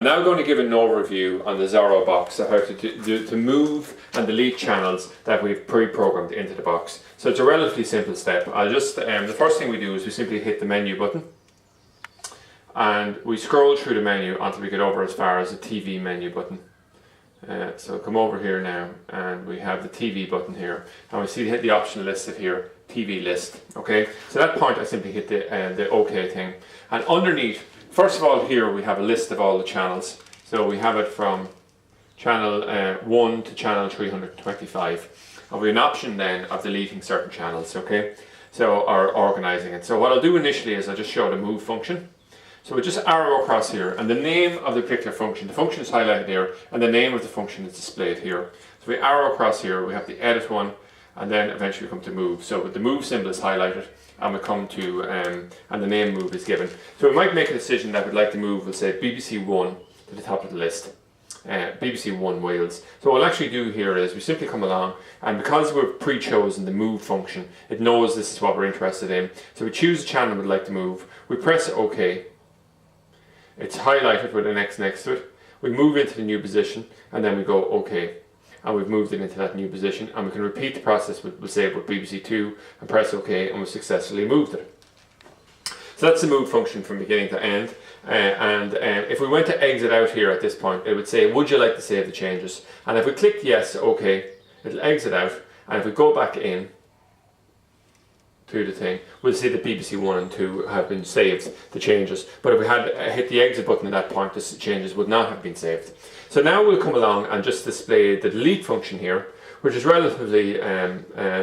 now going to give an overview on the Xoro box of how to move and delete channels that we've pre-programmed into the box. So it's a relatively simple step. The first thing we do is we simply hit the menu button and we scroll through the menu until we get over as far as the TV menu button. So come over here now and we have the TV button here and we see hit the option listed here, TV list. Okay, so at that point I simply hit the OK thing, and underneath, first of all, here we have a list of all the channels. So we have it from channel 1 to channel 325, and we have an option then of deleting certain channels, okay, so, or organizing it. So what I'll do initially is I'll just show the move function. So we just arrow across here, and the name of the particular function, the function is highlighted here, and the name of the function is displayed here. So we arrow across here, we have the edit one, and then eventually we come to move. So with the move symbol is highlighted, and we come to, and the name move is given. So we might make a decision that we'd like to move, we'll say BBC 1 to the top of the list, BBC 1 Wales. So what we'll actually do here is we simply come along, and because we've pre-chosen the move function, it knows this is what we're interested in. So we choose the channel we'd like to move, we press OK, it's highlighted with an X next to it, we move into the new position, and then we go OK. And we've moved it into that new position, and we can repeat the process with, we'll say, with BBC 2 and press OK, and we've successfully moved it. So that's the move function from beginning to end. If we went to exit out here at this point, it would say, would you like to save the changes? And if we click yes, OK, it'll exit out, and if we go back in to the thing, we'll see that BBC 1 and 2 have been saved, the changes. But if we had hit the exit button at that point, the changes would not have been saved. So now we'll come along and just display the delete function here, which is relatively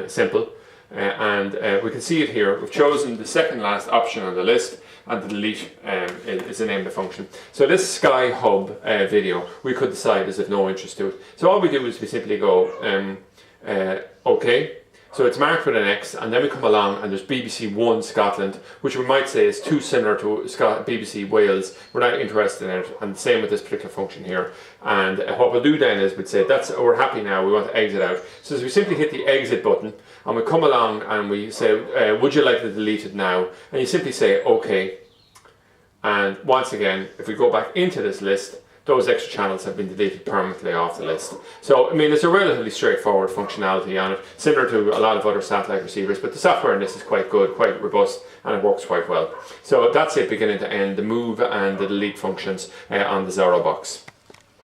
simple. We can see it here. We've chosen the second last option on the list, and the delete is the name of the function. So this Sky Hub video, we could decide is of no interest to it. So all we do is we simply go OK. So it's marked with an X, and then we come along and there's BBC 1 Scotland, which we might say is too similar to BBC Wales. We're not interested in it, and the same with this particular function here. And what we'll do then is we'd say we're happy now, we want to exit out. So as we simply hit the exit button, and we come along and we say, would you like to delete it now? And you simply say OK. And once again, if we go back into this list, those extra channels have been deleted permanently off the list. So, I mean, it's a relatively straightforward functionality on it, similar to a lot of other satellite receivers, but the software in this is quite good, quite robust, and it works quite well. So that's it beginning to end, the move and the delete functions on the Xoro box.